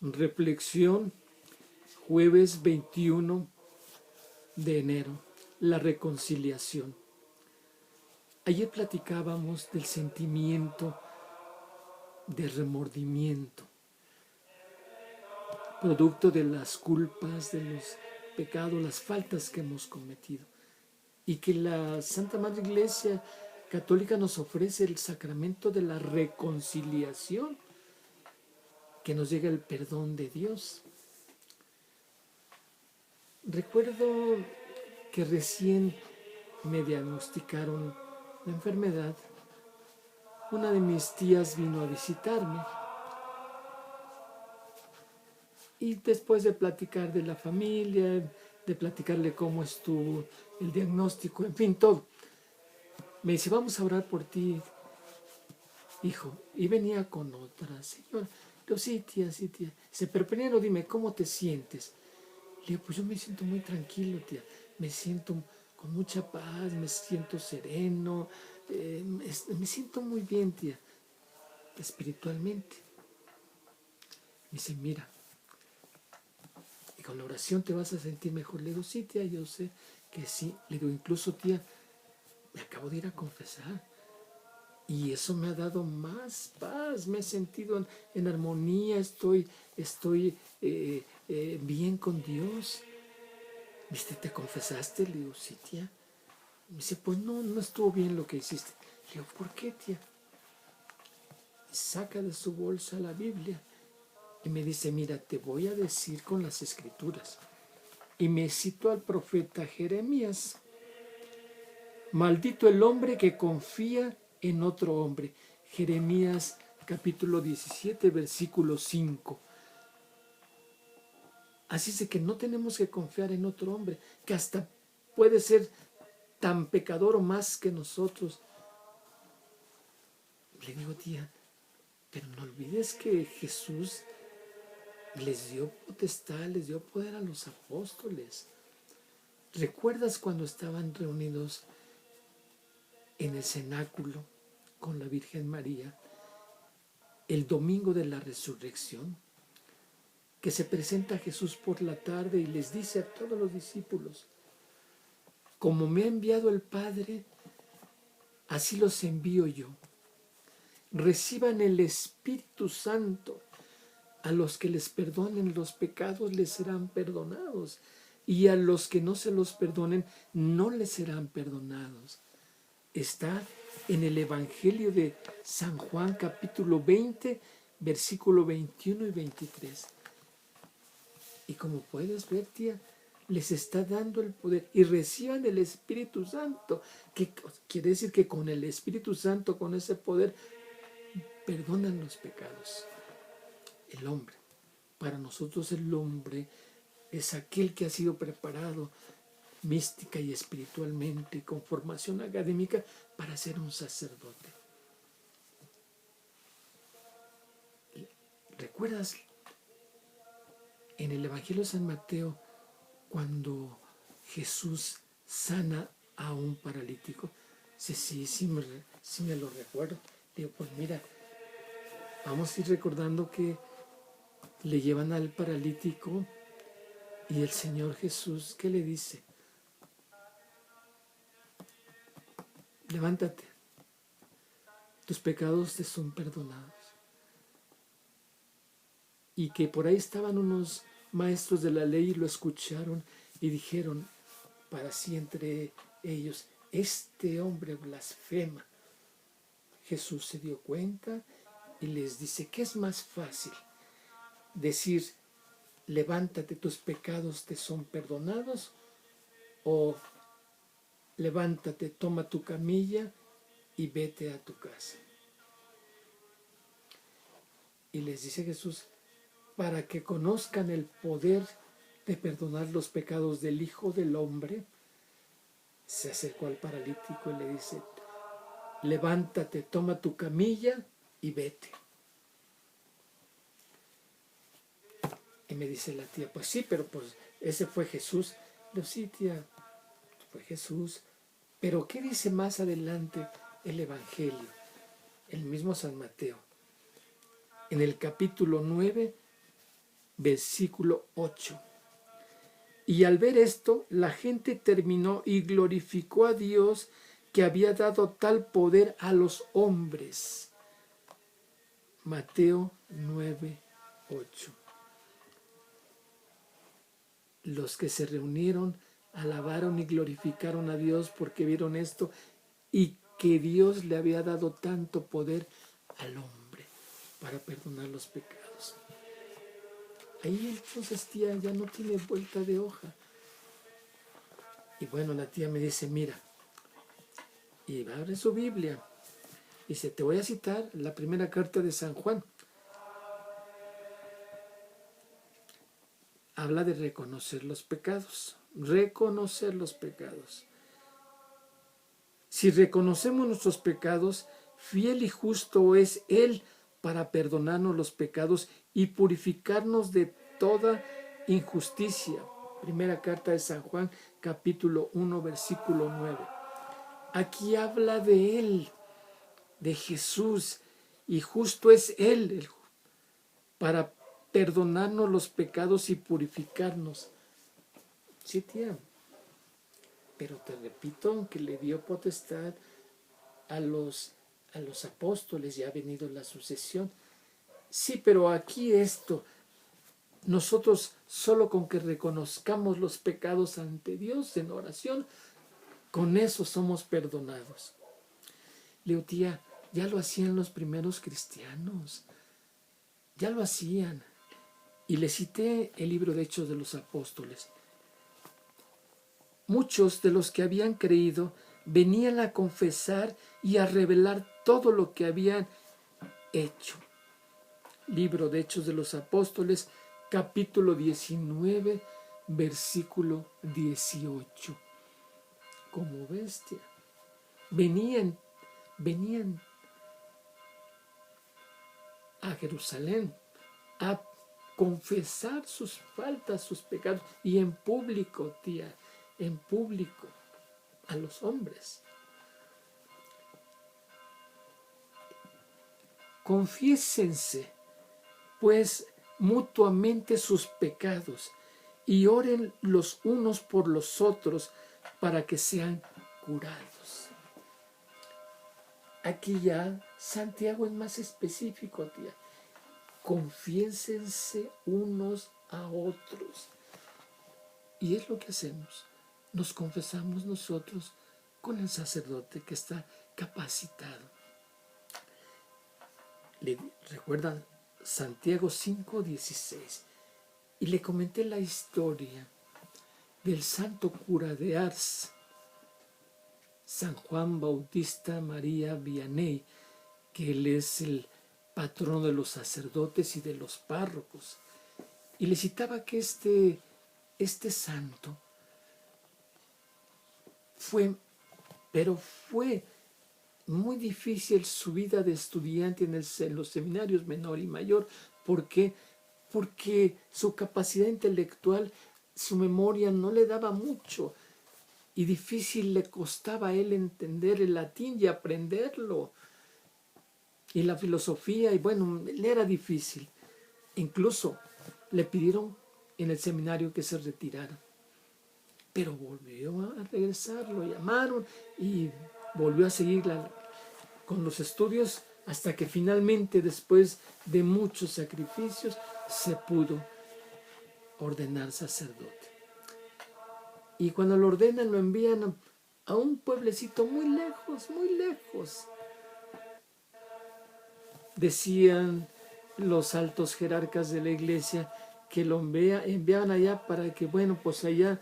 Reflexión, jueves 21 de enero, la reconciliación. Ayer platicábamos del sentimiento de remordimiento, producto de las culpas, de los pecados, las faltas que hemos cometido, y que la Santa Madre Iglesia Católica nos ofrece el sacramento de la reconciliación, que nos llega el perdón de Dios. Recuerdo que recién me diagnosticaron la enfermedad. Una de mis tías vino a visitarme y después de platicar de la familia, de platicarle cómo estuvo el diagnóstico, en fin, todo, me dice: vamos a orar por ti, hijo. Y venía con otra señora. Le digo: sí, tía, sí, tía. Dice: pero primero dime, ¿cómo te sientes? Le digo: pues yo me siento muy tranquilo, tía. Me siento con mucha paz, me siento sereno, me siento muy bien, tía, espiritualmente. Me dice: mira, y con la oración te vas a sentir mejor. Le digo: sí, tía, yo sé que sí. Le digo: incluso, tía, me acabo de ir a confesar y eso me ha dado más paz, me he sentido en armonía, estoy bien con Dios. ¿Viste, te confesaste? Le digo: sí, tía. Me dice: pues no estuvo bien lo que hiciste. Le digo: ¿por qué, tía? Y saca de su bolsa la Biblia y me dice: mira, te voy a decir con las escrituras. Y me citó al profeta Jeremías: maldito el hombre que confía en otro hombre. Jeremías capítulo 17, versículo 5. Así es de que no tenemos que confiar en otro hombre, que hasta puede ser tan pecador o más que nosotros. Le digo: tía, pero no olvides que Jesús les dio potestad, les dio poder a los apóstoles. ¿Recuerdas cuando estaban reunidos en el cenáculo con la Virgen María el domingo de la resurrección? Que se presenta Jesús por la tarde y les dice a todos los discípulos: como me ha enviado el Padre, así los envío yo. Reciban el Espíritu Santo. A los que les perdonen los pecados les serán perdonados, y a los que no se los perdonen no les serán perdonados. Está en el Evangelio de San Juan capítulo 20, versículo 21 y 23. Y como puedes ver, tía, les está dando el poder y reciban el Espíritu Santo, que quiere decir que con el Espíritu Santo, con ese poder, perdonan los pecados. El hombre, para nosotros el hombre es aquel que ha sido preparado mística y espiritualmente, con formación académica, para ser un sacerdote. ¿Recuerdas en el Evangelio de San Mateo cuando Jesús sana a un paralítico? Sí me lo recuerdo. Digo: pues mira, vamos a ir recordando que le llevan al paralítico y el Señor Jesús, ¿qué le dice? Levántate, tus pecados te son perdonados. Y que por ahí estaban unos maestros de la ley y lo escucharon y dijeron para sí entre ellos: este hombre blasfema. Jesús se dio cuenta y les dice: ¿qué es más fácil? Decir: levántate, tus pecados te son perdonados, o levántate, toma tu camilla y vete a tu casa. Y les dice Jesús: para que conozcan el poder de perdonar los pecados del Hijo del Hombre. Se acercó al paralítico y le dice: levántate, toma tu camilla y vete. Y me dice la tía: pues sí, pero pues ese fue Jesús. Le digo: sí, tía, fue Jesús. Pero ¿qué dice más adelante el Evangelio? El mismo San Mateo, en el capítulo 9, versículo 8. Y al ver esto, la gente terminó y glorificó a Dios que había dado tal poder a los hombres. Mateo 9, 8. Los que se reunieron alabaron y glorificaron a Dios porque vieron esto y que Dios le había dado tanto poder al hombre para perdonar los pecados. Ahí entonces, tía, ya no tiene vuelta de hoja. Y bueno, la tía me dice, mira, y abre su Biblia. Dice, te voy a citar la primera carta de San Juan. Habla de reconocer los pecados. Reconocer los pecados. Si reconocemos nuestros pecados, fiel y justo es Él para perdonarnos los pecados y purificarnos de toda injusticia. Primera carta de San Juan, capítulo 1, versículo 9. Aquí habla de Él, de Jesús, y justo es Él para perdonarnos los pecados y purificarnos. Sí, tía. Pero te repito, aunque le dio potestad a los apóstoles, ya ha venido la sucesión. Sí, pero aquí nosotros solo con que reconozcamos los pecados ante Dios en oración, con eso somos perdonados. Le digo, tía, ya lo hacían los primeros cristianos, ya lo hacían. Y le cité el libro de Hechos de los Apóstoles. Muchos de los que habían creído venían a confesar y a revelar todo lo que habían hecho. Libro de Hechos de los Apóstoles, capítulo 19, versículo 18. Como bestia. Venían a Jerusalén a confesar sus faltas, sus pecados, y en público, tía, en público, a los hombres. Confiésense, pues, mutuamente sus pecados y oren los unos por los otros para que sean curados. Aquí ya Santiago es más específico, tía. Confiésense unos a otros. Y es lo que hacemos. Nos confesamos nosotros con el sacerdote que está capacitado. ¿Recuerdan? Santiago 5:16. Y le comenté la historia del santo cura de Ars, San Juan Bautista María Vianney, que él es el patrono de los sacerdotes y de los párrocos. Y le citaba que este santo fue muy difícil su vida de estudiante en los seminarios menor y mayor. ¿Por qué? Porque su capacidad intelectual, su memoria no le daba mucho y difícil le costaba a él entender el latín y aprenderlo. Y la filosofía, y bueno, le era difícil. Incluso le pidieron en el seminario que se retirara. Pero volvió a regresar, lo llamaron y volvió a seguir con los estudios hasta que finalmente, después de muchos sacrificios, se pudo ordenar sacerdote. Y cuando lo ordenan, lo envían a un pueblecito muy lejos, muy lejos. Decían los altos jerarcas de la iglesia que lo enviaban allá para que, bueno, pues allá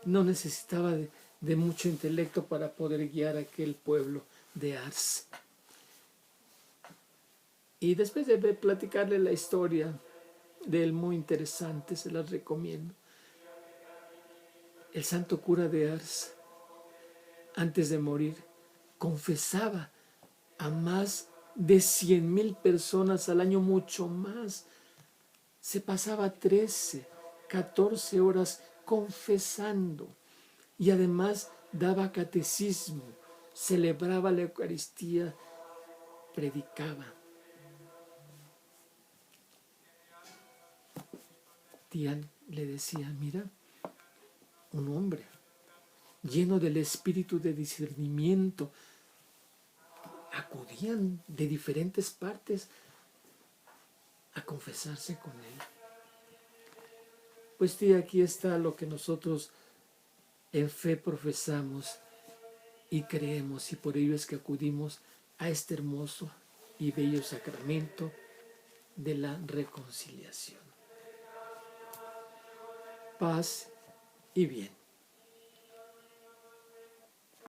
no necesitaba de mucho intelecto para poder guiar a aquel pueblo de Ars. Y después de platicarle la historia de él, muy interesante, se las recomiendo. El santo cura de Ars, antes de morir, confesaba a más de 100,000 personas al año, mucho más. Se pasaba 13, 14 horas confesando y además daba catecismo, celebraba la Eucaristía, predicaba. le decían, mira, un hombre lleno del espíritu de discernimiento, acudían de diferentes partes a confesarse con él. Pues tía, aquí está lo que nosotros en fe profesamos y creemos, y por ello es que acudimos a este hermoso y bello sacramento de la reconciliación. Paz y bien.